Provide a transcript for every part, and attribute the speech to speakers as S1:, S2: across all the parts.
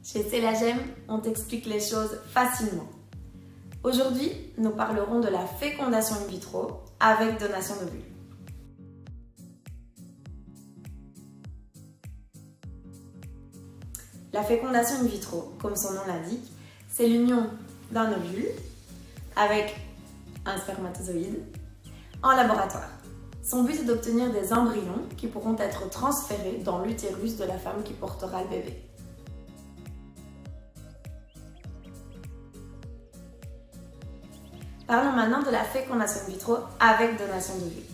S1: Chez Célagem, on t'explique les choses facilement. Aujourd'hui, nous parlerons de la fécondation in vitro avec donation d'ovules. La fécondation in vitro, comme son nom l'indique, c'est l'union d'un ovule avec un spermatozoïde en laboratoire. Son but est d'obtenir des embryons qui pourront être transférés dans l'utérus de la femme qui portera le bébé. Parlons maintenant de la fécondation in vitro avec donation d'ovules.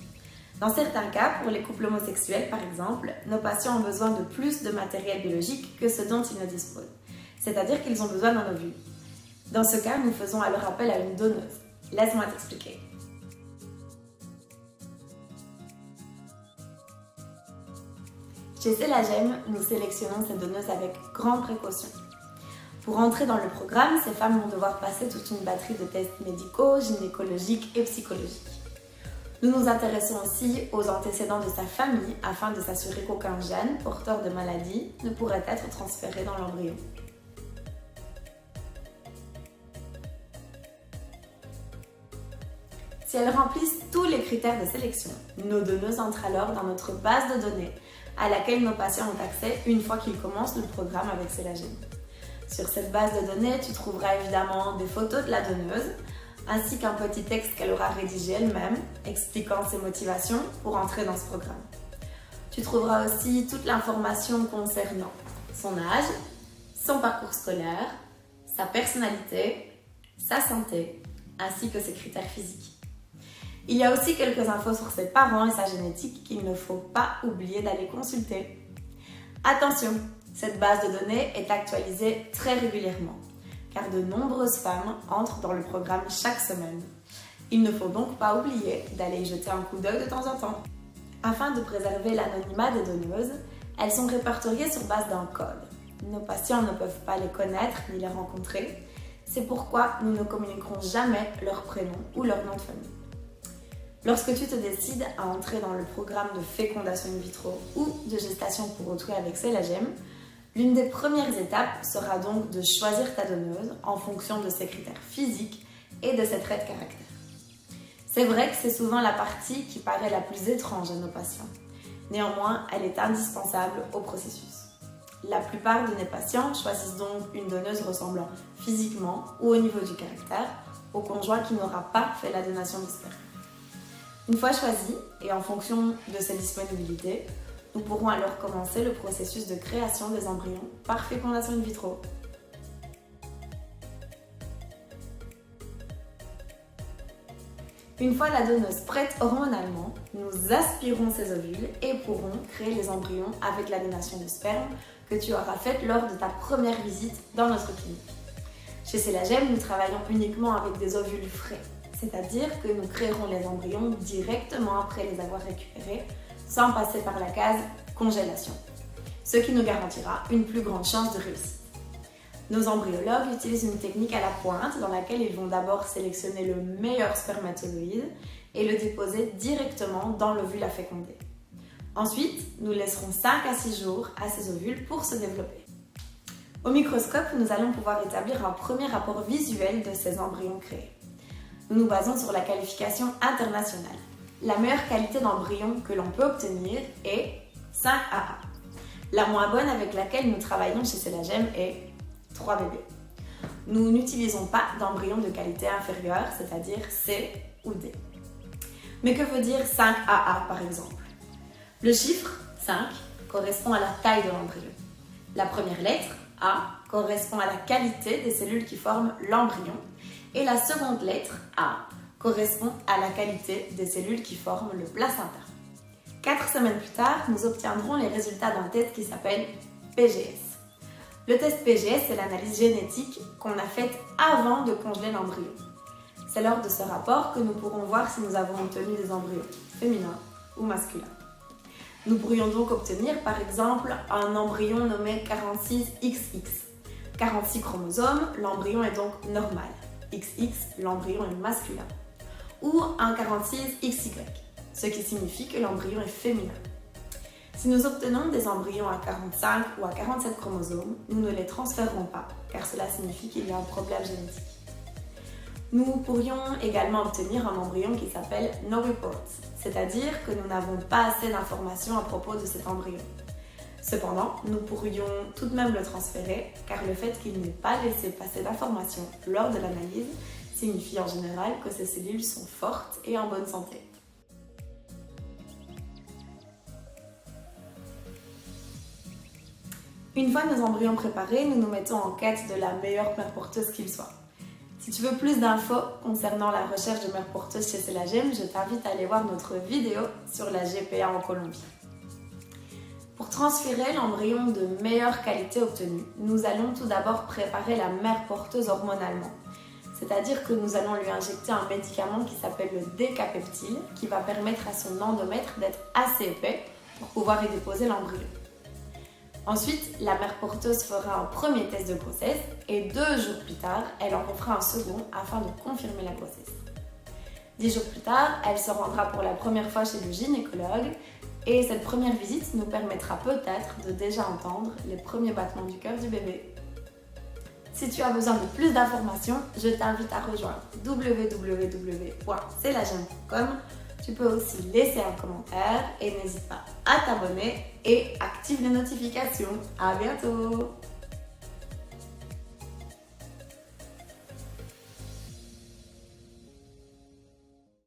S1: Dans certains cas, pour les couples homosexuels par exemple, nos patients ont besoin de plus de matériel biologique que ce dont ils ne disposent, c'est-à-dire qu'ils ont besoin d'un ovule. Dans ce cas, nous faisons alors appel à une donneuse. Laisse-moi t'expliquer. Chez Célagem, nous sélectionnons ces donneuses avec grande précaution. Pour entrer dans le programme, ces femmes vont devoir passer toute une batterie de tests médicaux, gynécologiques et psychologiques. Nous nous intéressons aussi aux antécédents de sa famille afin de s'assurer qu'aucun gène porteur de maladie ne pourrait être transféré dans l'embryon. Si elles remplissent tous les critères de sélection, nos donneuses entrent alors dans notre base de données à laquelle nos patients ont accès une fois qu'ils commencent le programme avec Célagem. Sur cette base de données, tu trouveras évidemment des photos de la donneuse, ainsi qu'un petit texte qu'elle aura rédigé elle-même, expliquant ses motivations pour entrer dans ce programme. Tu trouveras aussi toute l'information concernant son âge, son parcours scolaire, sa personnalité, sa santé, ainsi que ses critères physiques. Il y a aussi quelques infos sur ses parents et sa génétique qu'il ne faut pas oublier d'aller consulter. Attention! Cette base de données est actualisée très régulièrement, car de nombreuses femmes entrent dans le programme chaque semaine. Il ne faut donc pas oublier d'aller y jeter un coup d'œil de temps en temps. Afin de préserver l'anonymat des donneuses, elles sont répertoriées sur base d'un code. Nos patients ne peuvent pas les connaître ni les rencontrer, c'est pourquoi nous ne communiquerons jamais leur prénom ou leur nom de famille. Lorsque tu te décides à entrer dans le programme de fécondation in vitro ou de gestation pour autrui avec Célagem, l'une des premières étapes sera donc de choisir ta donneuse en fonction de ses critères physiques et de ses traits de caractère. C'est vrai que c'est souvent la partie qui paraît la plus étrange à nos patients. Néanmoins, elle est indispensable au processus. La plupart de mes patients choisissent donc une donneuse ressemblant physiquement ou au niveau du caractère au conjoint qui n'aura pas fait la donation de sperme. Une fois choisi et en fonction de ses disponibilités, nous pourrons alors commencer le processus de création des embryons par fécondation in vitro. Une fois la donneuse prête hormonalement, nous aspirons ces ovules et pourrons créer les embryons avec la donation de sperme que tu auras faite lors de ta première visite dans notre clinique. Chez Célagem, nous travaillons uniquement avec des ovules frais, c'est-à-dire que nous créerons les embryons directement après les avoir récupérés, sans passer par la case congélation, ce qui nous garantira une plus grande chance de réussite. Nos embryologues utilisent une technique à la pointe dans laquelle ils vont d'abord sélectionner le meilleur spermatozoïde et le déposer directement dans l'ovule à féconder. Ensuite, nous laisserons 5 à 6 jours à ces ovules pour se développer. Au microscope, nous allons pouvoir établir un premier rapport visuel de ces embryons créés. Nous nous basons sur la qualification internationale. La meilleure qualité d'embryon que l'on peut obtenir est 5AA. La moins bonne avec laquelle nous travaillons chez Célagem est 3 bébés. Nous n'utilisons pas d'embryon de qualité inférieure, c'est-à-dire C ou D. Mais que veut dire 5AA par exemple? Le chiffre 5 correspond à la taille de l'embryon. La première lettre, A, correspond à la qualité des cellules qui forment l'embryon et la seconde lettre, A, correspond à la qualité des cellules qui forment le placenta. 4 semaines plus tard, nous obtiendrons les résultats d'un test qui s'appelle PGS. Le test PGS, c'est l'analyse génétique qu'on a faite avant de congeler l'embryon. C'est lors de ce rapport que nous pourrons voir si nous avons obtenu des embryons féminins ou masculins. Nous pourrions donc obtenir par exemple un embryon nommé 46XX. 46 chromosomes, l'embryon est donc normal. XX, l'embryon est masculin. Ou un 46XY, ce qui signifie que l'embryon est féminin. Si nous obtenons des embryons à 45 ou à 47 chromosomes, nous ne les transférerons pas, car cela signifie qu'il y a un problème génétique. Nous pourrions également obtenir un embryon qui s'appelle no report, c'est-à-dire que nous n'avons pas assez d'informations à propos de cet embryon. Cependant, nous pourrions tout de même le transférer, car le fait qu'il n'ait pas laissé passer d'informations lors de l'analyse signifie en général que ces cellules sont fortes et en bonne santé. Une fois nos embryons préparés, nous nous mettons en quête de la meilleure mère porteuse qu'il soit. Si tu veux plus d'infos concernant la recherche de mère porteuse chez Celagem, je t'invite à aller voir notre vidéo sur la GPA en Colombie. Pour transférer l'embryon de meilleure qualité obtenu, nous allons tout d'abord préparer la mère porteuse hormonalement. C'est-à-dire que nous allons lui injecter un médicament qui s'appelle le décapeptyle, qui va permettre à son endomètre d'être assez épais pour pouvoir y déposer l'embryon. Ensuite, la mère porteuse fera un premier test de grossesse et 2 jours plus tard, elle en refera un second afin de confirmer la grossesse. 10 jours plus tard, elle se rendra pour la première fois chez le gynécologue et cette première visite nous permettra peut-être de déjà entendre les premiers battements du cœur du bébé. Si tu as besoin de plus d'informations, je t'invite à rejoindre www.celagem.com. Tu peux aussi laisser un commentaire et n'hésite pas à t'abonner et active les notifications. À bientôt!